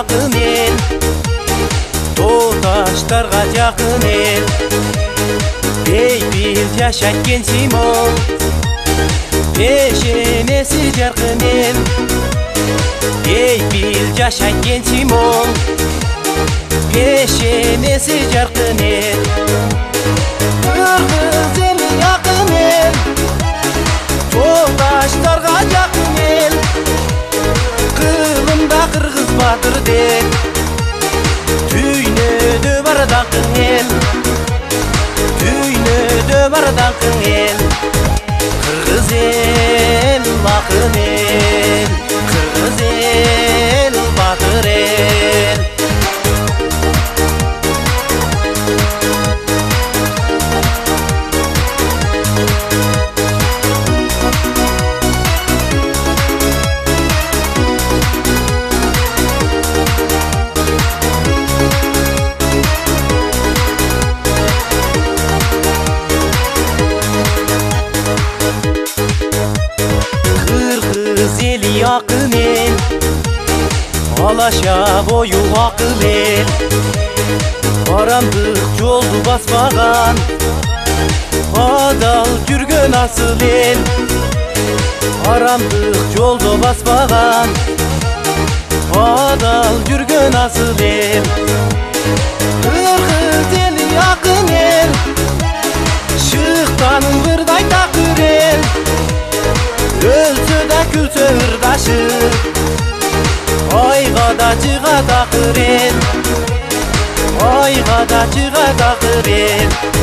акын эл, тоо таштарга жакын эл. Бейпил жашайт кенсимол, пешенеси жаркын эл. Бейпил жашайт кенсимол, пешенеси жаркын эл. Кыргыз эли акын эл, тоо таштарга жакын эл. Кылымда кыргыз батыр деп, түйнөдө бар даңкың эл. Түйнөдө бар даңкың эл. Кыргыз эл акын эл, кыргыз эл батыр эл. Ели акын эл, алаша бою акыл эл. Барамдык жолду баспаган, адал жүргөн асыл эл. Барамдык жолду баспаган, адал жүргөн асыл эл. Кыргыз эли акын эл, шыктанын кырдай такыр эл. Өлсө да күлсө ырдашы, айга да чыга такыр эл. Айга да чыга такыр эл.